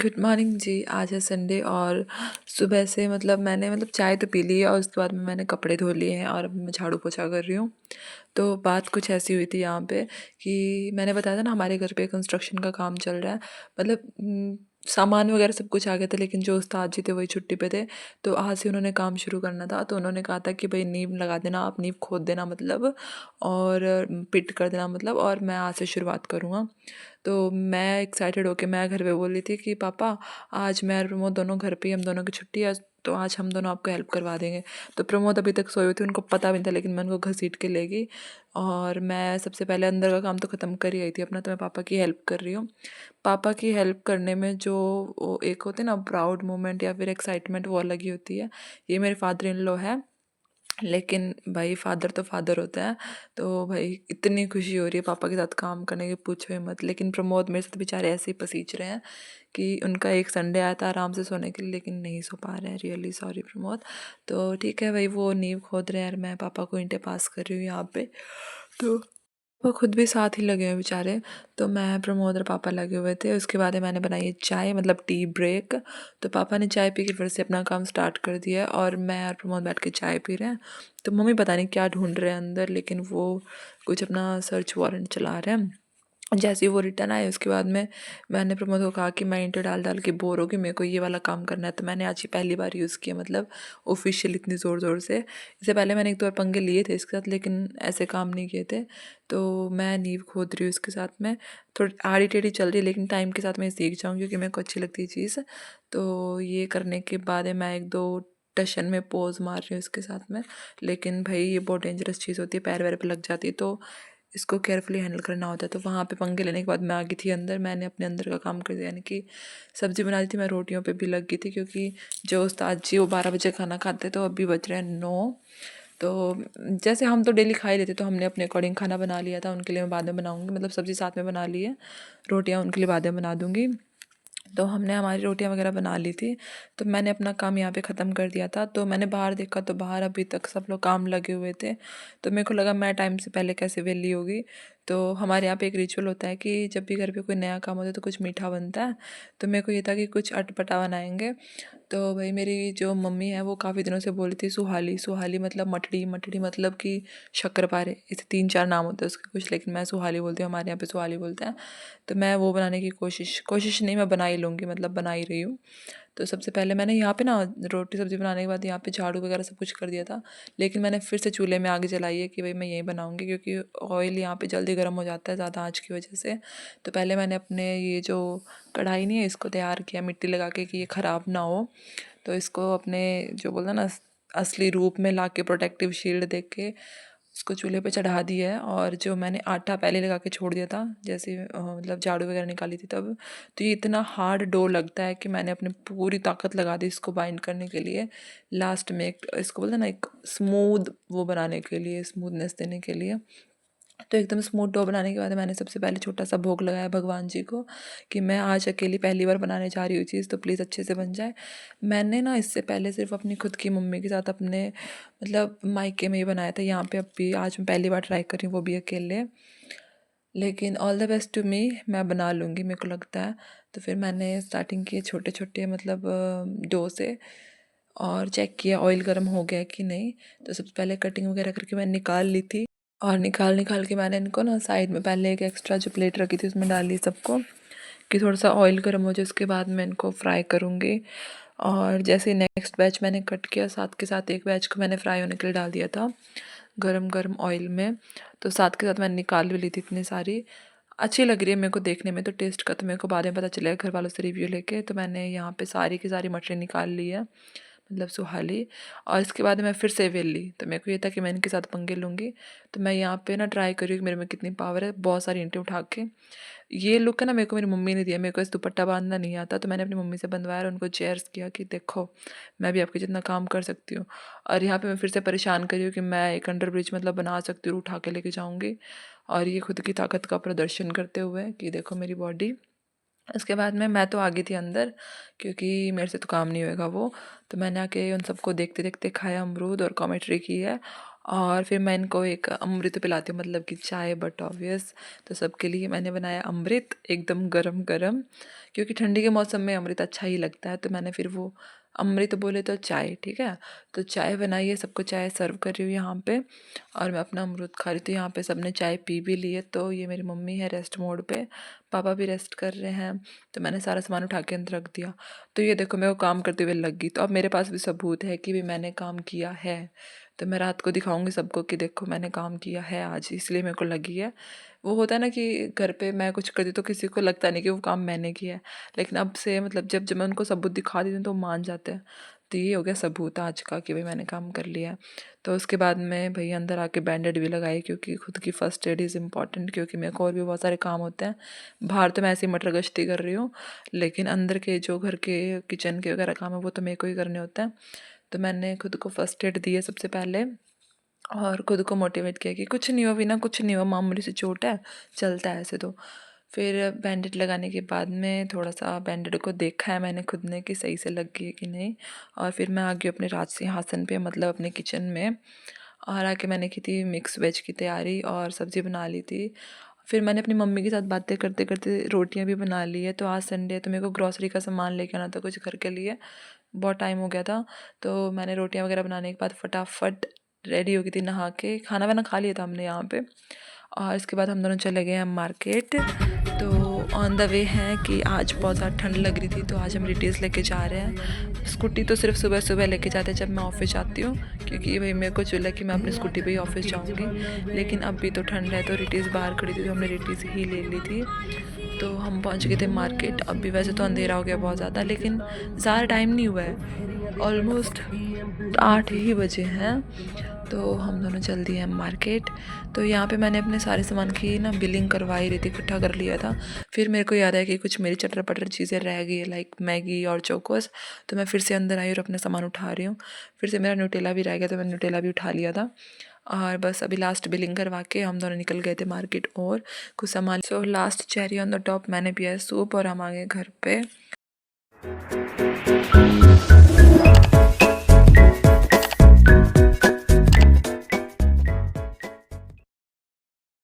Good morning जी। आज है Sunday और सुबह से मैंने चाय तो पी ली है और उसके बाद में मैंने कपड़े धो लिए हैं और अब मैं झाड़ू पोछा कर रही हूँ। तो बात कुछ ऐसी हुई थी यहाँ पे कि मैंने बताया था ना हमारे घर पे कंस्ट्रक्शन का काम चल रहा है। सामान वगैरह सब कुछ आ गया था, लेकिन जो उस्ताद जी थे वही छुट्टी पे थे। तो आज से उन्होंने काम शुरू करना था, तो उन्होंने कहा था कि भाई नींव लगा देना, आप नींव खोद देना और पिट कर देना और मैं आज से शुरुआत करूँगा। तो मैं एक्साइटेड होके मैं घर पे बोल रही थी कि पापा, आज मैं और प्रमोद दोनों घर पे ही, हम दोनों की छुट्टी है, तो आज हम दोनों आपको हेल्प करवा देंगे। तो प्रमोद अभी तक सोए हुए थे, उनको पता भी नहीं था, लेकिन मैं उनको घसीट के ले गई और मैं सबसे पहले अंदर का काम तो ख़त्म कर ही आई थी अपना। तो मैं पापा की हेल्प कर रही हूँ। पापा की हेल्प करने में जो वो एक होते हैं ना प्राउड मोमेंट या फिर एक्साइटमेंट, वो अलग ही होती है। ये मेरे फादर इन लॉ है, लेकिन भाई फादर तो फादर होता है। तो भाई इतनी खुशी हो रही है पापा के साथ काम करने की, पूछो ही मत। लेकिन प्रमोद मेरे साथ बेचारे ऐसे ही पसीज रहे हैं कि उनका एक संडे आया था आराम से सोने के लिए, लेकिन नहीं सो पा रहे हैं। Really sorry Pramod. तो ठीक है भाई, वो नींव खोद रहे हैं और मैं पापा को ईंटें पास कर रही हूँ यहाँ पे। तो वो खुद भी साथ ही लगे हुए बेचारे। तो मैं, प्रमोद और पापा लगे हुए थे। उसके बाद मैंने बनाई है चाय, टी ब्रेक। तो पापा ने चाय पी के फिर से अपना काम स्टार्ट कर दिया और मैं और प्रमोद बैठ के चाय पी रहे हैं। तो मम्मी पता नहीं क्या ढूंढ रहे हैं अंदर, लेकिन वो कुछ अपना सर्च वारंट चला रहे हैं। जैसे ही वो रिटर्न आए उसके बाद में मैंने प्रमोद को कहा कि मैं ईंटें डाल डाल के बोर हो गई, मेरे को ये वाला काम करना है। तो मैंने आज ही पहली बार यूज़ किया, ऑफिशियल इतनी ज़ोर ज़ोर से। इससे पहले मैंने एक दो बार पंगे लिए थे इसके साथ, लेकिन ऐसे काम नहीं किए थे। तो मैं नींव खोद रही हूँ इसके साथ में। थोड़ी आड़ी टेढ़ी चल रही है, लेकिन टाइम के साथ मैं सीख जाऊँ क्योंकि मेरे को अच्छी लगती है चीज़। तो ये करने के बाद मैं एक दो टशन में पोज मार रही हूँ इसके साथ में। लेकिन भाई ये बहुत डेंजरस चीज़ होती है, पैर वैर पे लग जाती है, तो इसको केयरफुली हैंडल करना होता है। तो वहाँ पे पंगे लेने के बाद मैं आ गई थी अंदर। मैंने अपने अंदर का काम कर दिया, यानी कि सब्ज़ी बना दी थी, मैं रोटियों पे भी लग गई थी, क्योंकि जो उस्ताद जी वो 12 बजे खाना खाते, तो अभी बज रहे हैं 9। तो जैसे हम तो डेली खा ही लेते, तो हमने अपने अकॉर्डिंग खाना बना लिया था। उनके लिए मैं बाद में बनाऊँगी, सब्ज़ी साथ में बना ली है, रोटियाँ उनके लिए बाद में बना दूँगी। तो हमने हमारी रोटियां वगैरह बना ली थी। तो मैंने अपना काम यहाँ पे ख़त्म कर दिया था। तो मैंने बाहर देखा, तो बाहर अभी तक सब लोग काम लगे हुए थे। तो मेरे को लगा मैं टाइम से पहले कैसे वेली होगी। तो हमारे यहाँ पे एक रिचुअल होता है कि जब भी घर पे कोई नया काम होता है तो कुछ मीठा बनता है। तो मेरे को ये था कि कुछ अटपटा बनाएंगे। तो भाई मेरी जो मम्मी है वो काफ़ी दिनों से बोल रही थी सुहाली। सुहाली मतलब मठड़ी, मठड़ी मतलब कि शक्करपारे। ऐसे 3-4 नाम होते हैं उसके कुछ, लेकिन मैं सुहाली बोलती हूँ, हमारे यहाँ पे सुहाली बोलते हैं। तो मैं वो बनाने की कोशिश कोशिश नहीं, मैं बना ही लूँगी, बना ही रही हूँ। तो सबसे पहले मैंने यहाँ पे ना रोटी सब्ज़ी बनाने के बाद यहाँ पे झाड़ू वगैरह सब कुछ कर दिया था। लेकिन मैंने फिर से चूल्हे में आग जलाई है कि भाई मैं यही बनाऊँगी, क्योंकि ऑयल यहाँ पे जल्दी गर्म हो जाता है ज़्यादा आँच की वजह से। तो पहले मैंने अपने ये जो कढ़ाई नहीं है इसको तैयार किया मिट्टी लगा के कि ये ख़राब ना हो। तो इसको अपने जो बोलते हैं ना असली रूप में ला के, प्रोटेक्टिव शील्ड दे के उसको चूल्हे पे चढ़ा दिया है। और जो मैंने आटा पहले लगा के छोड़ दिया था, जैसे झाड़ू वगैरह निकाली थी तब, तो ये इतना हार्ड डो लगता है कि मैंने अपनी पूरी ताकत लगा दी इसको बाइंड करने के लिए। लास्ट में एक इसको बोलते हैं ना, एक स्मूथ वो बनाने के लिए, स्मूथनेस देने के लिए। तो एकदम स्मूथ डो बनाने के बाद मैंने सबसे पहले छोटा सा भोग लगाया भगवान जी को कि मैं आज अकेली पहली बार बनाने जा रही हूँ चीज़, तो प्लीज़ अच्छे से बन जाए। मैंने ना इससे पहले सिर्फ अपनी खुद की मम्मी के साथ अपने मायके में ही बनाया था। यहाँ पे अभी आज मैं पहली बार ट्राई कर रही हूँ, वो भी अकेले। लेकिन all the best to me, मैं बना लूँगी मेरे को लगता है। तो फिर मैंने स्टार्टिंग की छोटे छोटे डो से, और चेक किया ऑयल गर्म हो गया कि नहीं। तो सबसे पहले कटिंग वगैरह करके मैंने निकाल ली थी, और निकाल निकाल के मैंने इनको ना साइड में पहले एक एक्स्ट्रा जो प्लेट रखी थी उसमें डाल ली सबको, कि थोड़ा सा ऑयल गर्म हो जाए, उसके बाद मैं इनको फ्राई करूँगी। और जैसे नेक्स्ट बैच मैंने कट किया, साथ के साथ एक बैच को मैंने फ्राई होने के लिए डाल दिया था गरम गरम ऑयल में। तो साथ के साथ मैंने निकाल भी ली थी इतनी सारी। अच्छी लग रही है मेरे को देखने में, तो टेस्ट का तो मेरे को बाद में पता चलेगा घर वालों से रिव्यू लेके। तो मैंने यहाँ पे सारी की सारी मटरें निकाल ली है, सुहाली। और इसके बाद मैं फिर से वेल ली, तो मेरे को ये था कि मैं इनके साथ पंगे लूँगी। तो मैं यहाँ पे ना ट्राई करी कि मेरे में कितनी पावर है, बहुत सारी ईंटें उठा के। ये लुक है ना मेरे को मेरी मम्मी ने दिया, मेरे को इस दुपट्टा बांधना नहीं आता, तो मैंने अपनी मम्मी से बंधवाया और उनको चेयर्स किया कि देखो मैं भी आपके जितना काम कर सकती हूँ। और यहाँ पे मैं फिर से परेशान करी हूँ कि मैं एक अंडर ब्रिज बना सकती हूँ, उठा के लेके जाऊँगी। और ये खुद की ताकत का प्रदर्शन करते हुए कि देखो मेरी बॉडी। उसके बाद में मैं तो आ गई थी अंदर, क्योंकि मेरे से तो काम नहीं होएगा वो। तो मैंने आके उन सबको देखते देखते खाया अमरूद और कॉमेट्री की है। और फिर मैं इनको एक अमृत पिलाती हूँ, मतलब कि चाय, बट ऑब्वियस। तो सबके लिए मैंने बनाया अमृत एकदम गरम गरम, क्योंकि ठंडी के मौसम में अमृत अच्छा ही लगता है। तो मैंने फिर वो अमृत बोले तो चाय, ठीक है। तो चाय बनाई है, सबको चाय सर्व कर रही हूँ यहाँ पे, और मैं अपना अमरूद खा रही थी। यहाँ पे सबने चाय पी भी ली है। तो ये मेरी मम्मी है रेस्ट मोड पे, पापा भी रेस्ट कर रहे हैं। तो मैंने सारा सामान उठा के अंदर रख दिया। तो ये देखो मैं वो काम करते हुए लग गई। तो अब मेरे पास भी सबूत है कि भी मैंने काम किया है। तो मैं रात को दिखाऊंगी सबको कि देखो मैंने काम किया है आज, इसलिए मेरे को लगी है। वो होता है ना कि घर पे मैं कुछ करती तो किसी को लगता नहीं कि वो काम मैंने किया है, लेकिन अब से मतलब जब जब मैं उनको सबूत दिखा देती हूँ तो वो मान जाते हैं। तो ये हो गया सबूत आज का कि भाई मैंने काम कर लिया है। तो उसके बाद में भई अंदर आके बैंडेड भी लगाई, क्योंकि खुद की फर्स्ट एड इज़ इम्पॉर्टेंट, क्योंकि मेरे को और भी बहुत सारे काम होते हैं। बाहर तो मैं ऐसे ही मटर गश्ती कर रही हूँ, लेकिन अंदर के जो घर के किचन के वगैरह काम है वो तो मेरे को ही करने होते हैं। तो मैंने खुद को फर्स्ट एड दी है सबसे पहले, और खुद को मोटिवेट किया कि कुछ नहीं हुआ वीना, कुछ नहीं हुआ, मामूली सी चोट है, चलता है ऐसे तो। फिर बैंडेड लगाने के बाद में थोड़ा सा बैंडेड को देखा है मैंने खुद ने कि सही से लग गई है कि नहीं। और फिर मैं आ गई अपने राजसिंहासन पे, मतलब अपने किचन में। और आके मैंने की थी मिक्स वेज की तैयारी और सब्ज़ी बना ली थी। फिर मैंने अपनी मम्मी के साथ बातें करते करते रोटियां भी बना ली है। तो आज संडे है तो मेरे को ग्रॉसरी का सामान लेके आना था कुछ घर के लिए, बहुत टाइम हो गया था। तो मैंने रोटियां वगैरह बनाने के बाद फटाफट रेडी हो गई थी, नहा के खाना वाना खा लिया था हमने यहाँ पे। और इसके बाद हम दोनों चले गए हैं मार्केट। तो ऑन द वे हैं कि आज बहुत ज़्यादा ठंड लग रही थी, तो आज हम रिटेल्स लेके जा रहे हैं। स्कूटी तो सिर्फ सुबह सुबह लेके जाते हैं जब मैं ऑफिस जाती हूँ, क्योंकि भाई मेरे को चूल्हा कि मैं अपनी स्कूटी पे ही ऑफिस जाऊँगी। लेकिन अब भी तो ठंड है तो रिटेल्स बाहर खड़ी थी तो हमने रिटेल्स ही ले ली थी। तो हम पहुँच गए थे मार्केट। अब भी वैसे तो अंधेरा हो गया बहुत ज़्यादा, लेकिन ज़्यादा टाइम नहीं हुआ है, ऑलमोस्ट 8 ही बजे हैं। तो हम दोनों चल दिए हैं मार्केट। तो यहाँ पे मैंने अपने सारे सामान की ना बिलिंग करवा ही रही थी, इकट्ठा कर लिया था। फिर मेरे को याद आया कि कुछ मेरी चटर पटर चीज़ें रह गई है, लाइक मैगी और चोकोस। तो मैं फिर से अंदर आई और अपना सामान उठा रही हूँ। फिर से मेरा न्यूटेला भी रह गया, तो मैंने न्यूटेला भी उठा लिया था। और बस अभी लास्ट बिलिंग करवा के हम दोनों निकल गए थे मार्केट और कुछ सामान। So last cherry on the top, मैंने पिया है सूप और हम आ गए घर पे।